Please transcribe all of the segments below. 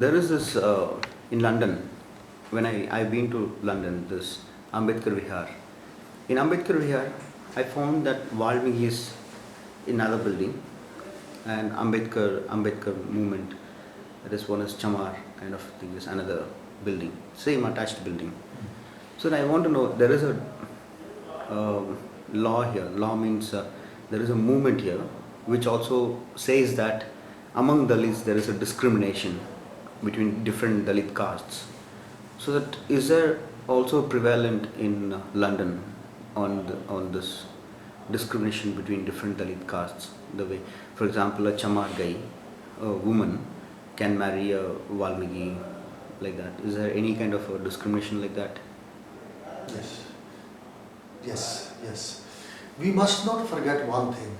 There is this in London, when I've been to London, this Ambedkar Vihar. In Ambedkar Vihar, I found that Valmiki is in another building, and Ambedkar movement, that is one is Chamar kind of thing, is another building, same attached building. So I want to know, there is a law here. Law means there is a movement here which also says that among Dalits there is a discrimination between different Dalit castes. So that is there also prevalent in London on this discrimination between different Dalit castes? The way, for example, a Chamar guy, a woman, can marry a Valmiki, like that. Is there any kind of a discrimination like that? Yes. Yes, yes. We must not forget one thing.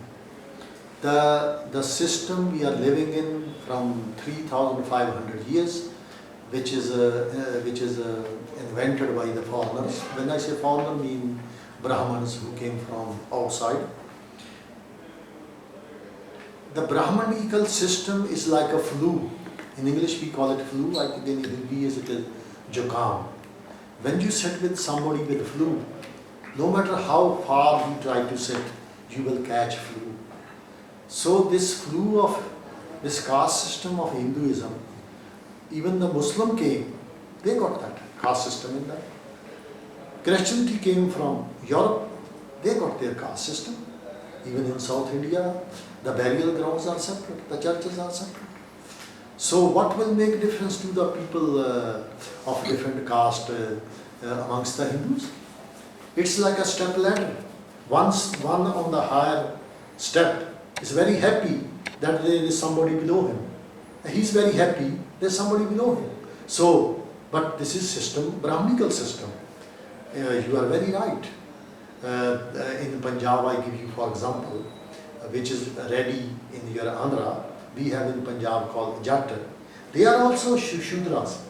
The system we are living in from 3,500 years, which is invented by the foreigners. When I say foreigner, I mean Brahmins who came from outside. The Brahmanical system is like a flu. In English we call it flu. I think in Hindi it is jukam. When you sit with somebody with flu, no matter how far you try to sit, you will catch flu. So this flu of this caste system of Hinduism, even the Muslim came, they got that caste system in that. Christianity came from Europe, they got their caste system. Even in South India, the burial grounds are separate, the churches are separate. So what will make difference to the people of different caste amongst the Hindus? It's like a step ladder. One on the higher step is very happy that there is somebody below him. He's very happy there's somebody below him. So, but this is system, Brahminical system. You are very right. In Punjab, I give you for example, which is ready in your Andhra, we have in Punjab called Jat. They are also Shudras.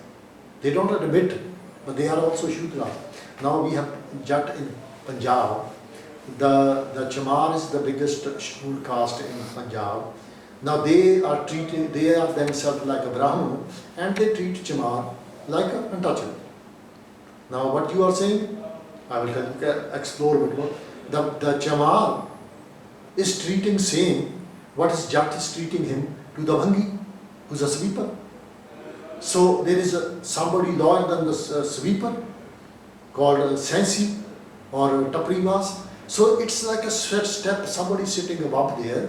They don't admit, but they are also Shudras. Now we have Jat in Punjab. The Chamar is the biggest scheduled caste in Punjab. Now they are themselves like a Brahmin, and they treat Chamar like an untouchable. Now what you are saying, I will explore a bit more. The Chamar is treating same what is Jat is treating him to the Bhangi, who's a sweeper. So there is somebody lower than the sweeper called Sensi or Taprimas. So it's like a step, somebody sitting above there.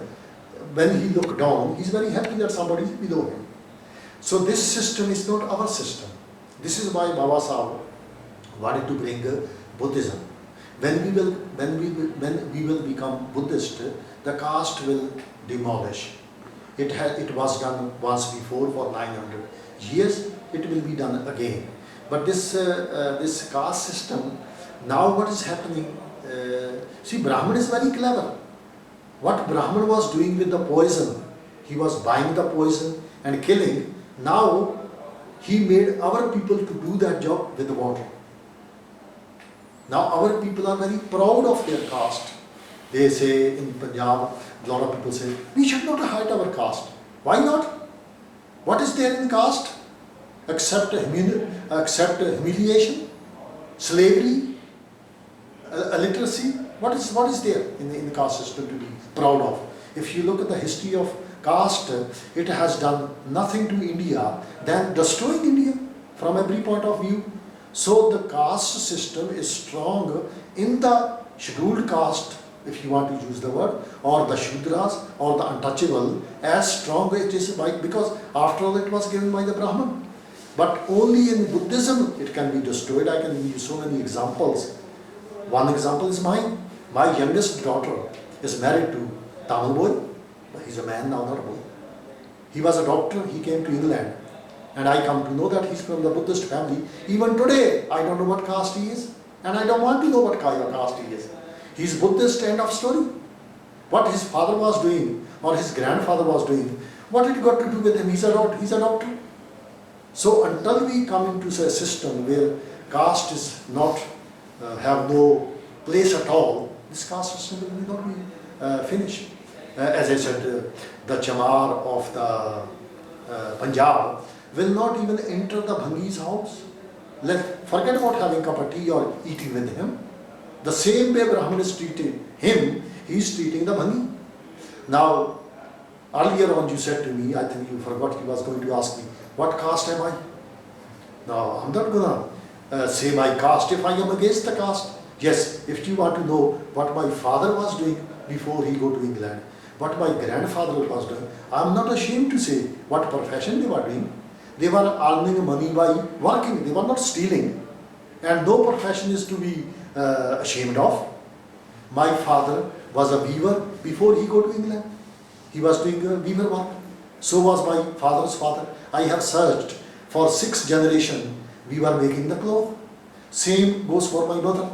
When he look down, he's very happy that somebody is below him. So this system is not our system. This is why Baba Sahib wanted to bring Buddhism. When we will become Buddhist, the caste will demolish. It was done once before for 900 years. It will be done again. But this caste system, now what is happening? See, Brahman is very clever. What Brahman was doing with the poison, he was buying the poison and killing. Now he made our people to do that job with the water. Now our people are very proud of their caste. They say in Punjab, a lot of people say, we should not hide our caste. Why not? What is there in caste? Except humiliation, slavery, illiteracy. What is there in the caste system to be proud of? If you look at the history of caste, it has done nothing to India than destroying India from every point of view. So the caste system is strong in the scheduled caste, if you want to use the word, or the Shudras or the untouchable, as strong it is because after all it was given by the Brahman. But only in Buddhism it can be destroyed. I can give you so many examples. One example is mine. My youngest daughter is married to Tamil boy. He's a man now, not a boy. He was a doctor. He came to England. And I come to know that he's from the Buddhist family. Even today, I don't know what caste he is. And I don't want to know what kind of caste he is. He's Buddhist, end of story. What his father was doing or his grandfather was doing, what it got to do with him? He's a doctor. So until we come into a system where caste is not, have no place at all, this caste system will not be finished. As I said, the Chamar of the Punjab, will not even enter the Bhangi's house. Forget about having a cup of tea or eating with him. The same way Brahman is treating him, he is treating the Bhangi. Now, earlier on you said to me, I think you forgot, you was going to ask me, what caste am I? Now, I'm not going to say my caste if I am against the caste. Yes, if you want to know what my father was doing before he go to England, what my grandfather was doing, I'm not ashamed to say what profession they were doing. They were earning money by working, they were not stealing. And no profession is to be ashamed of. My father was a weaver before he go to England. He was doing weaver work. So was my father's father. I have searched for 6 generations. We were making the cloth. Same goes for my mother.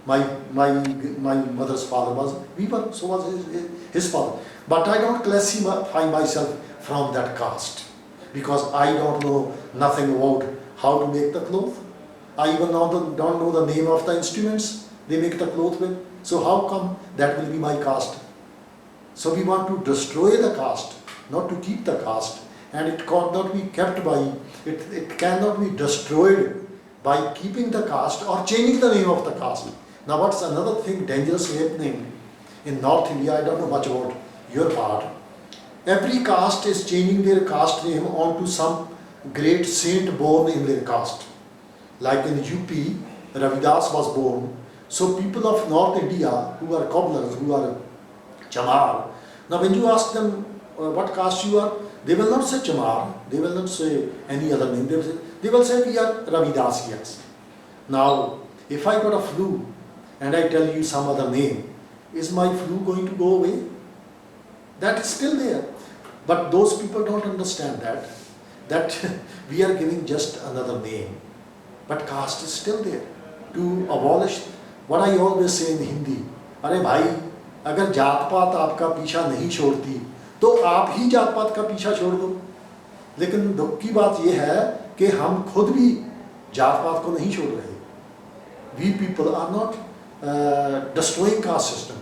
My mother's father was weaver. So was his father. But I don't classify myself from that caste, because I don't know nothing about how to make the cloth. I even don't know the name of the instruments they make the cloth with. So how come that will be my caste? So we want to destroy the caste, not to keep the caste. And it cannot be kept by, it cannot be destroyed by keeping the caste or changing the name of the caste. Now what's another thing dangerous happening in North India, I don't know much about your part. Every caste is changing their caste name onto some great saint born in their caste. Like in UP, Ravidas was born. So people of North India who are cobblers, who are Chamar, now when you ask them what caste you are, they will not say Chamar, they will not say any other name, they will say we are Ravidasias. Now, if I got a flu and I tell you some other name, is my flu going to go away? That is still there. But those people don't understand that we are giving just another name. But caste is still there. To abolish, what I always say in Hindi, अरे भाई अगर जात पात आपका पीछा नहीं छोड़ती तो आप ही जात पात का पीछा छोड़ दो. लेकिन दुख की बात यह है कि हम खुद भी जात पात को नहीं छोड़ रहे. We people are not destroying caste system.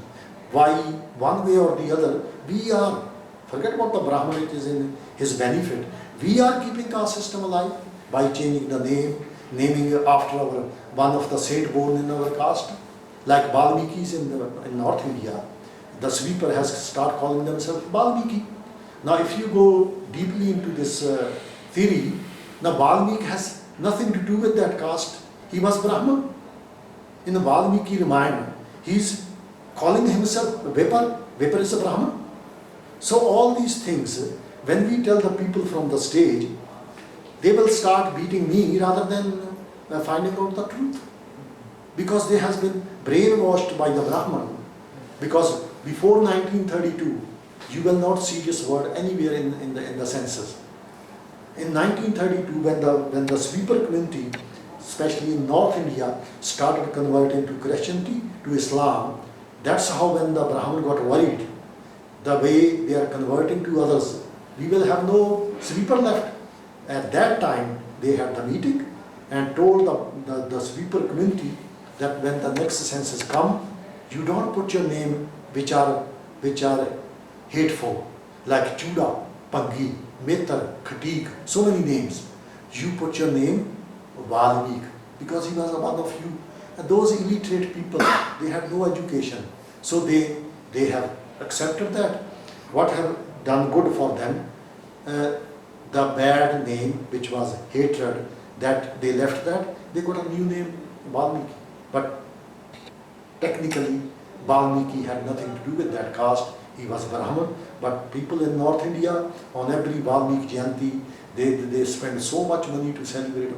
Why one way or the other we are, forget about the Brahman, it is in his benefit. We are keeping caste system alive by changing the name, naming after one of the saint born in our caste. Like Valmikis in North India, the sweeper has started calling themselves Valmiki. Now if you go deeply into this theory, now Valmiki has nothing to do with that caste. He was Brahman. In the Valmiki Ramayana, he is calling himself Vipar. Vipar is a Brahman. So all these things, when we tell the people from the stage, they will start beating me rather than finding out the truth. Because they has been brainwashed by the Brahman. Because before 1932, you will not see this word anywhere in the census. In 1932, when the sweeper community, especially in North India, started converting to Christianity, to Islam, that's how when the Brahman got worried, the way they are converting to others, we will have no sweeper left. At that time, they had the meeting and told the sweeper community that when the next census come, you don't put your name which are hateful, like Chuda, Pangi, Metar, Khatik, so many names. You put your name Valmiki, because he was one of you. And those illiterate people, they had no education. So they have accepted that. What have done good for them? The bad name, which was hatred, that they left that, they got a new name, Valmiki. But technically, Valmiki had nothing to do with that caste. He was Brahman. But people in North India, on every Valmiki Jayanti, they spend so much money to celebrate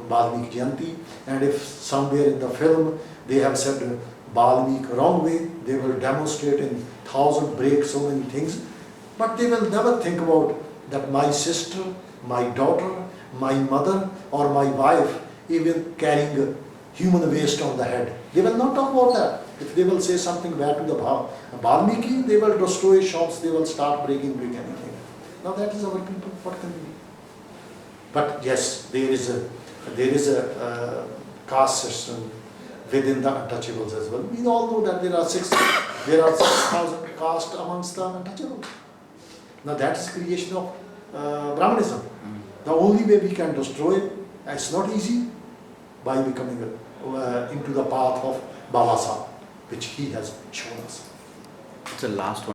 Valmiki Jayanti. And if somewhere in the film they have said Valmiki wrong way, they will demonstrate in 1,000 break so many things. But they will never think about that my sister, my daughter, my mother or my wife even carrying human waste on the head. They will not talk about that. If they will say something bad to the Valmiki, they will destroy shops, they will start break anything. Now that is our people, what can we do? But yes, there is a caste system within the untouchables as well. We all know that there are 6,000 castes amongst the untouchables. Now that is creation of Brahmanism. The only way we can destroy it, it's not easy, by becoming into the path of Baba Sahib, which he has shown us. It's the last one.